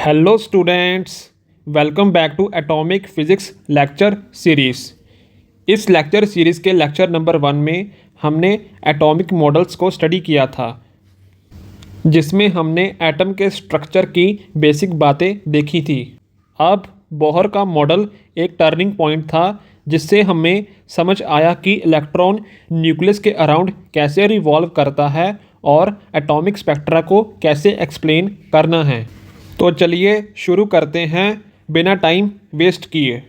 Hello students, welcome back to atomic physics lecture series. इस lecture series के lecture number 1 में हमने atomic models को स्टडी किया था, जिसमें हमने एटम के स्ट्रक्चर की बेसिक बातें देखी थी। अब बोहर का मॉडल एक टर्निंग पॉइंट था, जिससे हमें समझ आया कि इलेक्ट्रॉन न्यूक्लियस के अराउंड कैसे रिवॉल्व करता है और एटॉमिक स्पेक्ट्रा को कैसे एक्सप्लेन करना है। तो चलिए शुरू करते हैं बिना टाइम वेस्ट किए।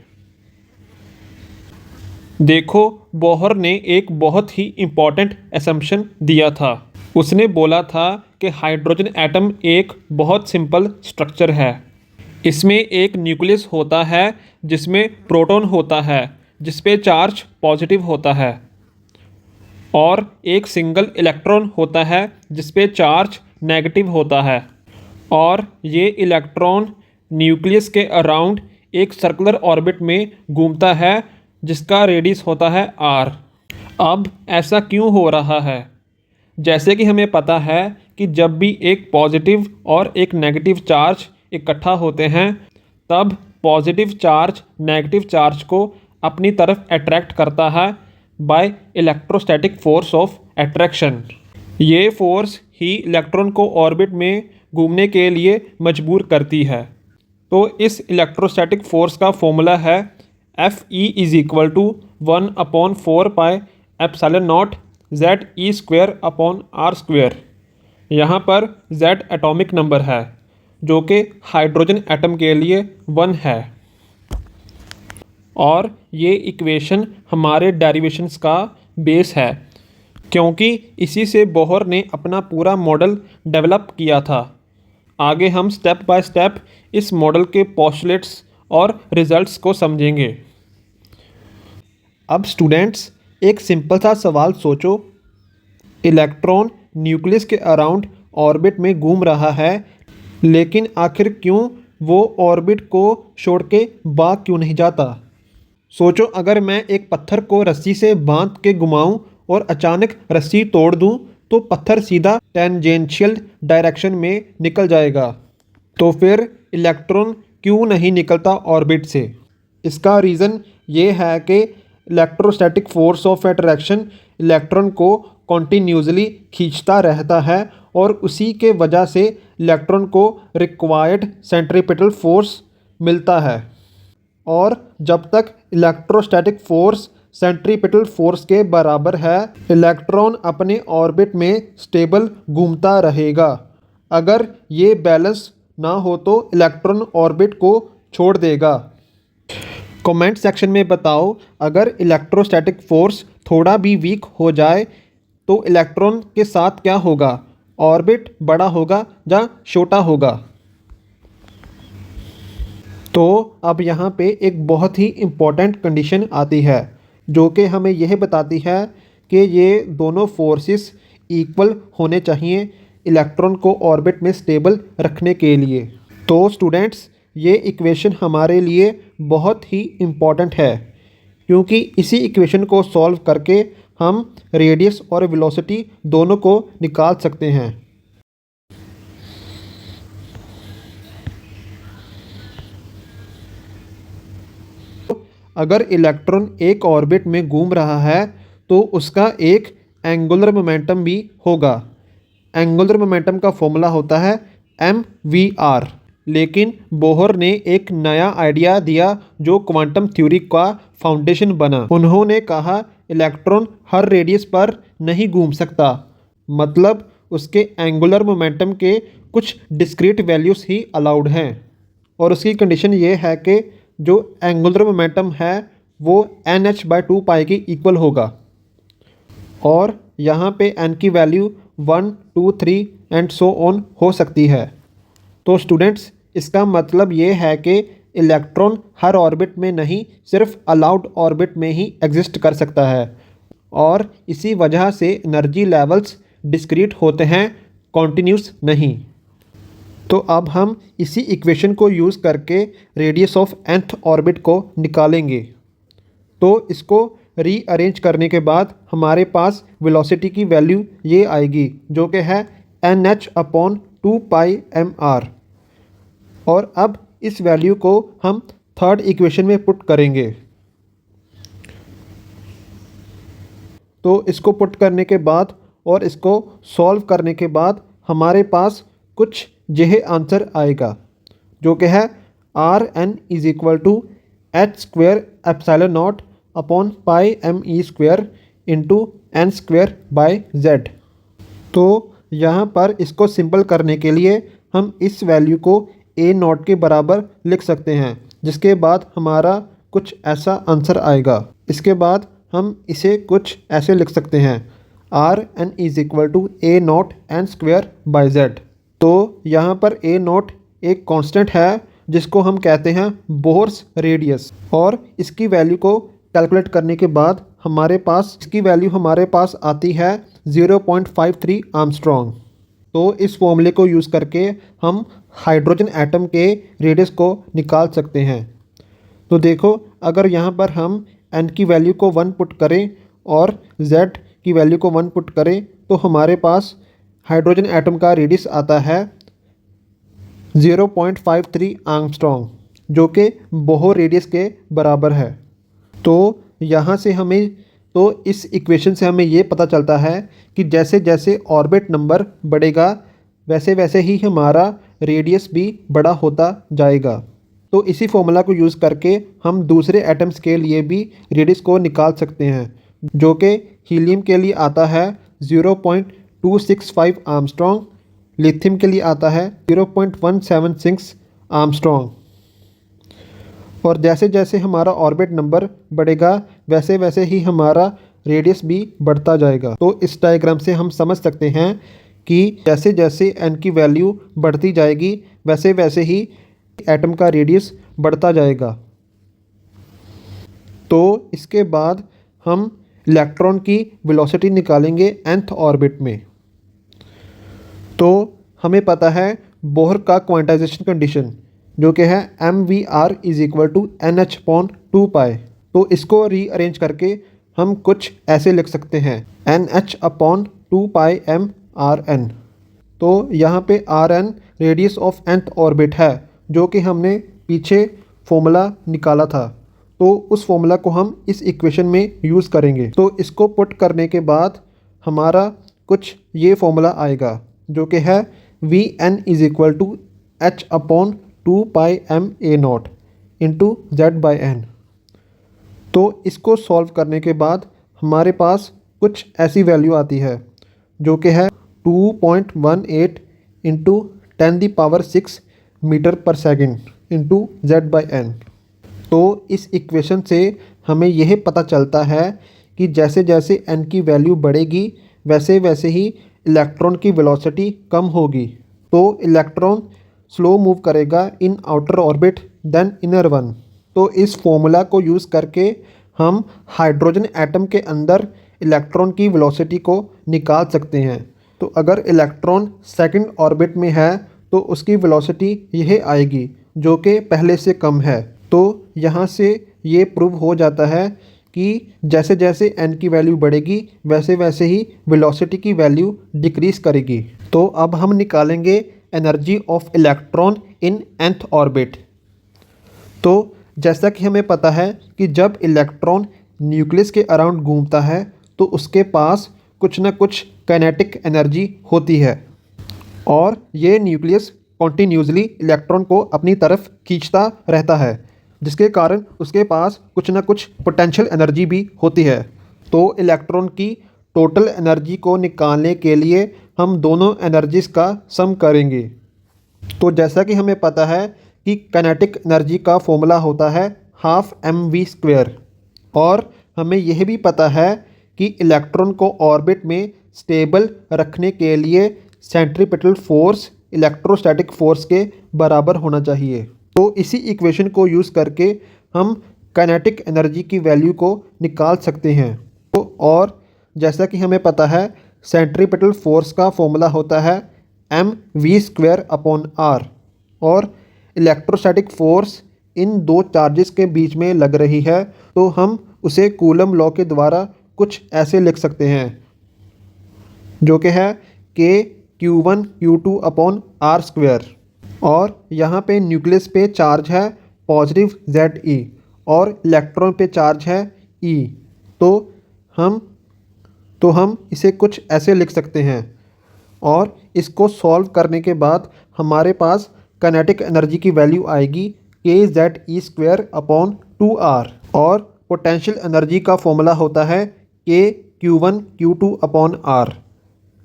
देखो, बोहर ने एक बहुत ही इम्पॉर्टेंट असम्पशन दिया था। उसने बोला था कि हाइड्रोजन एटम एक बहुत सिंपल स्ट्रक्चर है। इसमें एक न्यूक्लियस होता है जिसमें प्रोटॉन होता है जिस पे चार्ज पॉजिटिव होता है, और एक सिंगल इलेक्ट्रॉन होता है जिस पे चार्ज नेगेटिव होता है। और ये इलेक्ट्रॉन न्यूक्लियस के अराउंड एक सर्कुलर ऑर्बिट में घूमता है जिसका रेडियस होता है r। अब ऐसा क्यों हो रहा है? जैसे कि हमें पता है कि जब भी एक पॉजिटिव और एक नेगेटिव चार्ज इकट्ठा होते हैं, तब पॉजिटिव चार्ज नेगेटिव चार्ज को अपनी तरफ अट्रैक्ट करता है by electrostatic force of attraction. ये फोर्स ही इलेक्ट्रॉन को ऑर्बिट में घूमने के लिए मजबूर करती है। तो इस इलेक्ट्रोस्टैटिक फोर्स का फॉर्मूला है Fe = 1/4πε0 Ze²/r²। यहाँ पर Z एटॉमिक नंबर है, जो कि हाइड्रोजन एटम के लिए 1 है। और ये इक्वेशन हमारे डेरिवेशंस का बेस है, क्योंकि इसी से बोहर ने अपना पूरा मॉडल डेवलप किया था। आगे हम स्टेप बाय स्टेप इस मॉडल के पोस्टुलेट्स और रिजल्ट्स को समझेंगे। अब स्टूडेंट्स, एक सिंपल सा सवाल सोचो। इलेक्ट्रॉन न्यूक्लियस के अराउंड ऑर्बिट में घूम रहा है, लेकिन आखिर क्यों वो ऑर्बिट को छोड़ के भाग क्यों नहीं जाता? सोचो, अगर मैं एक पत्थर को रस्सी से बांध के घुमाऊं और अचानक रस्सी तोड़ दूं, तो पत्थर सीधा टेंजेंशियल डायरेक्शन में निकल जाएगा। तो फिर इलेक्ट्रॉन क्यों नहीं निकलता ऑर्बिट से? इसका रीज़न ये है कि electrostatic force of attraction electron को कॉन्टिन्यूसली खींचता रहता है, और उसी के वजह से इलेक्ट्रॉन को रिक्वायर्ड सेंट्रीपिटल फोर्स मिलता है। और जब तक इलेक्ट्रोस्टैटिक फोर्स सेंट्रीपिटल फोर्स के बराबर है, इलेक्ट्रॉन अपने ऑर्बिट में स्टेबल घूमता रहेगा। अगर ये बैलेंस ना हो तो इलेक्ट्रॉन ऑर्बिट को छोड़ देगा। कमेंट सेक्शन में बताओ, अगर इलेक्ट्रोस्टैटिक फोर्स थोड़ा भी वीक हो जाए तो इलेक्ट्रॉन के साथ क्या होगा? ऑर्बिट बड़ा होगा या छोटा होगा? तो अब यहाँ पे एक बहुत ही इम्पॉर्टेंट कंडीशन आती है, जो कि हमें यह बताती है कि ये दोनों फोर्सेस इक्वल होने चाहिए इलेक्ट्रॉन को ऑर्बिट में स्टेबल रखने के लिए। तो स्टूडेंट्स, ये इक्वेशन हमारे लिए बहुत ही इम्पॉर्टेंट है, क्योंकि इसी इक्वेशन को सॉल्व करके हम रेडियस और वेलोसिटी दोनों को निकाल सकते हैं। अगर इलेक्ट्रॉन एक ऑर्बिट में घूम रहा है, तो उसका एक एंगुलर मोमेंटम भी होगा। एंगुलर मोमेंटम का फॉर्मूला होता है mvr। लेकिन बोहर ने एक नया आइडिया दिया, जो क्वांटम थ्योरी का फाउंडेशन बना। उन्होंने कहा इलेक्ट्रॉन हर रेडियस पर नहीं घूम सकता, मतलब उसके एंगुलर मोमेंटम के कुछ डिस्क्रीट वैल्यूज़ ही अलाउड हैं। और उसकी कंडीशन ये है कि जो एंगुलर मोमेंटम है वो nh/2π की इक्वल होगा। और यहाँ पे n की वैल्यू 1, 2, 3 एंड सो ऑन हो सकती है। तो स्टूडेंट्स, इसका मतलब ये है कि इलेक्ट्रॉन हर ऑर्बिट में नहीं, सिर्फ अलाउड ऑर्बिट में ही एग्जिस्ट कर सकता है। और इसी वजह से एनर्जी लेवल्स डिस्क्रीट होते हैं, कॉन्टिन्यूस नहीं। तो अब हम इसी इक्वेशन को यूज़ करके रेडियस ऑफ nth ऑर्बिट को निकालेंगे। तो इसको रीअरेंज करने के बाद हमारे पास वेलोसिटी की वैल्यू ये आएगी, जो कि है nh/2πmr। और अब इस वैल्यू को हम थर्ड इक्वेशन में पुट करेंगे। तो इसको पुट करने के बाद और इसको सॉल्व करने के बाद हमारे पास कुछ यह आंसर आएगा, जो कि है R N is equal to H square epsilon naught upon pi M E square into N square by Z. तो यहाँ पर इसको सिंपल करने के लिए हम इस वैल्यू को ए नॉट के बराबर लिख सकते हैं, जिसके बाद हमारा कुछ ऐसा आंसर आएगा। इसके बाद हम इसे कुछ ऐसे लिख सकते हैं, R N is equal to A naught N square by Z. तो यहाँ पर ए नॉट एक कांस्टेंट है जिसको हम कहते हैं बोहर्स रेडियस, और इसकी वैल्यू को कैलकुलेट करने के बाद हमारे पास इसकी वैल्यू हमारे पास आती है 0.53 आर्मस्ट्रॉन्ग। तो इस फॉर्मूले को यूज़ करके हम हाइड्रोजन एटम के रेडियस को निकाल सकते हैं। तो देखो, अगर यहाँ पर हम n की वैल्यू को 1 पुट करें और z की वैल्यू को 1 पुट करें तो हमारे पास हाइड्रोजन एटम का रेडियस आता है 0.53 आर्मस्ट्रॉन्ग, जो कि बोहर रेडियस के बराबर है। तो यहाँ से हमें तो इस इक्वेशन से हमें ये पता चलता है कि जैसे जैसे ऑर्बिट नंबर बढ़ेगा वैसे वैसे ही हमारा रेडियस भी बड़ा होता जाएगा। तो इसी फॉर्मूला को यूज़ करके हम दूसरे एटम्स के लिए भी रेडियस को निकाल सकते हैं, जो कि हीलियम के लिए आता है 0.265 आर्मस्ट्रॉन्ग, लिथियम के लिए आता है 0.176 आर्मस्ट्रॉन्ग। और जैसे जैसे हमारा ऑर्बिट नंबर बढ़ेगा वैसे वैसे ही हमारा रेडियस भी बढ़ता जाएगा। तो इस डायग्राम से हम समझ सकते हैं कि जैसे जैसे n की वैल्यू बढ़ती जाएगी वैसे वैसे ही एटम का रेडियस बढ़ता जाएगा। तो इसके बाद हम इलेक्ट्रॉन की वेलोसिटी निकालेंगे nth ऑर्बिट में। तो हमें पता है बोहर का क्वांटाइजेशन कंडीशन, जो कि है mvr is equal to nh/2π। तो इसको रीअरेंज करके हम कुछ ऐसे लिख सकते हैं, nh/2πmRn। तो यहाँ पे Rn radius of nth orbit है, जो कि हमने पीछे फॉर्मूला निकाला था। तो उस फॉर्मूला को हम इस इक्वेशन में यूज़ करेंगे। तो इसको पुट करने के बाद हमारा कुछ ये फॉर्मूला आएगा, जो कि है Vn is equal to h/2πma0 into z/n। तो इसको सॉल्व करने के बाद हमारे पास कुछ ऐसी वैल्यू आती है, जो कि है 2.18 इंटू 10⁶ मीटर पर सेकंड इंटू z/n। तो इस इक्वेशन से हमें यह पता चलता है कि जैसे जैसे n की वैल्यू बढ़ेगी वैसे वैसे ही इलेक्ट्रॉन की वेलोसिटी कम होगी। तो इलेक्ट्रॉन स्लो मूव करेगा in outer orbit than inner one. तो इस फॉर्मूला को यूज़ करके हम हाइड्रोजन एटम के अंदर इलेक्ट्रॉन की वेलोसिटी को निकाल सकते हैं। तो अगर इलेक्ट्रॉन सेकंड ऑर्बिट में है तो उसकी वेलोसिटी यह आएगी, जो कि पहले से कम है। तो यहाँ से ये प्रूव हो जाता है कि जैसे जैसे n की वैल्यू बढ़ेगी वैसे वैसे ही वेलोसिटी की वैल्यू डिक्रीज़ करेगी। तो अब हम निकालेंगे energy of electron in nth orbit. तो जैसा कि हमें पता है कि जब इलेक्ट्रॉन न्यूक्लियस के अराउंड घूमता है तो उसके पास कुछ ना कुछ काइनेटिक एनर्जी होती है, और ये न्यूक्लियस कॉन्टीन्यूसली इलेक्ट्रॉन को अपनी तरफ खींचता रहता है, जिसके कारण उसके पास कुछ ना कुछ पोटेंशियल एनर्जी भी होती है। तो इलेक्ट्रॉन की टोटल एनर्जी को निकालने के लिए हम दोनों एनर्जीज़ का सम करेंगे। तो जैसा कि हमें पता है कि काइनेटिक एनर्जी का फॉर्मूला होता है ½mv², और हमें यह भी पता है कि इलेक्ट्रॉन को ऑर्बिट में स्टेबल रखने के लिए सेंट्रीपिटल फोर्स इलेक्ट्रोस्टैटिक फोर्स के बराबर होना चाहिए। तो इसी इक्वेशन को यूज़ करके हम काइनेटिक एनर्जी की वैल्यू को निकाल सकते हैं। तो और जैसा कि हमें पता है सेंट्रीपिटल फोर्स का फॉर्मूला होता है mv²/r, और इलेक्ट्रोस्टैटिक फोर्स इन दो चार्जेस के बीच में लग रही है, तो हम उसे कूलम लॉ के द्वारा कुछ ऐसे लिख सकते हैं, जो कि है k q1 q2/r²। और यहाँ पे न्यूक्लियस पे चार्ज है पॉजिटिव Ze और इलेक्ट्रॉन पे चार्ज है E। तो हम इसे कुछ ऐसे लिख सकते हैं और इसको सॉल्व करने के बाद हमारे पास काइनेटिक एनर्जी की वैल्यू आएगी kZe²/2r और पोटेंशियल एनर्जी का फॉर्मूला होता है kQ1Q2/r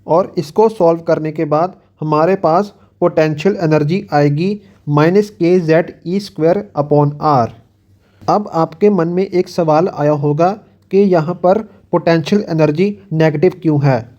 और इसको सॉल्व करने के बाद हमारे पास पोटेंशियल एनर्जी आएगी -kZe²/r। अब आपके मन में एक सवाल आया होगा कि यहाँ पर पोटेंशियल एनर्जी नेगेटिव क्यों है।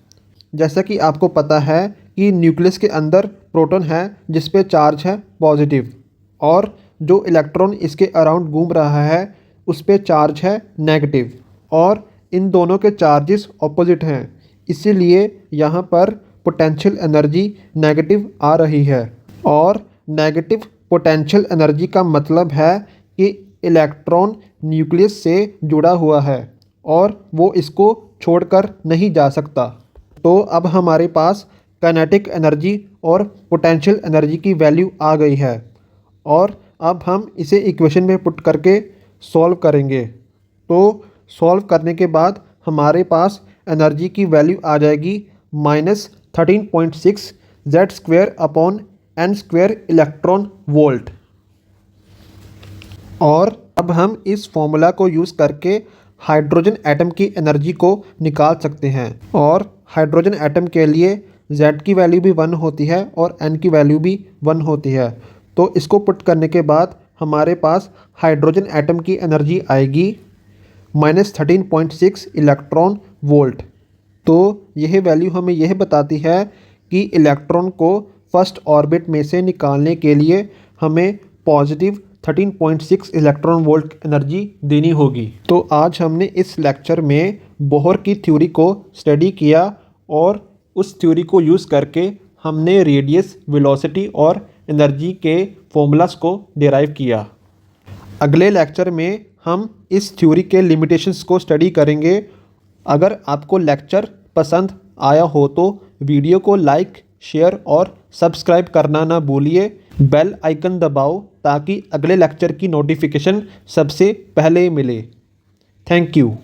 जैसा कि आपको पता है कि न्यूक्लियस के अंदर प्रोटॉन है जिस पे चार्ज है पॉजिटिव और जो इलेक्ट्रॉन इसके अराउंड घूम रहा है उस पे चार्ज है नेगेटिव और इन दोनों के चार्जेस ऑपोजिट हैं, इसीलिए यहाँ पर पोटेंशियल एनर्जी नेगेटिव आ रही है। और नेगेटिव पोटेंशियल एनर्जी का मतलब है कि इलेक्ट्रॉन न्यूक्लियस से जुड़ा हुआ है और वो इसको छोड़कर नहीं जा सकता। तो अब हमारे पास काइनेटिक एनर्जी और पोटेंशियल एनर्जी की वैल्यू आ गई है और अब हम इसे इक्वेशन में पुट करके सॉल्व करेंगे। तो सॉल्व करने के बाद हमारे पास एनर्जी की वैल्यू आ जाएगी -13.6 Z²/n² इलेक्ट्रॉन वोल्ट। और अब हम इस फॉर्मूला को यूज़ करके हाइड्रोजन एटम की एनर्जी को निकाल सकते हैं और हाइड्रोजन एटम के लिए Z की वैल्यू भी 1 होती है और N की वैल्यू भी 1 होती है। तो इसको पुट करने के बाद हमारे पास हाइड्रोजन एटम की एनर्जी आएगी -13.6 इलेक्ट्रॉन वोल्ट। तो यह वैल्यू हमें यह बताती है कि इलेक्ट्रॉन को फर्स्ट ऑर्बिट में से निकालने के लिए हमें पॉजिटिव 13.6 इलेक्ट्रॉन वोल्ट एनर्जी देनी होगी। तो आज हमने इस लेक्चर में बोहर की थ्योरी को स्टडी किया और उस थ्योरी को यूज़ करके हमने रेडियस, वेलोसिटी और एनर्जी के फॉर्मूलास को डिराइव किया। अगले लेक्चर में हम इस थ्योरी के लिमिटेशंस को स्टडी करेंगे। अगर आपको लेक्चर पसंद आया हो तो वीडियो को लाइक, शेयर और सब्सक्राइब करना ना भूलिए। बेल आइकन दबाओ ताकि अगले लेक्चर की नोटिफिकेशन सबसे पहले मिले। Thank you.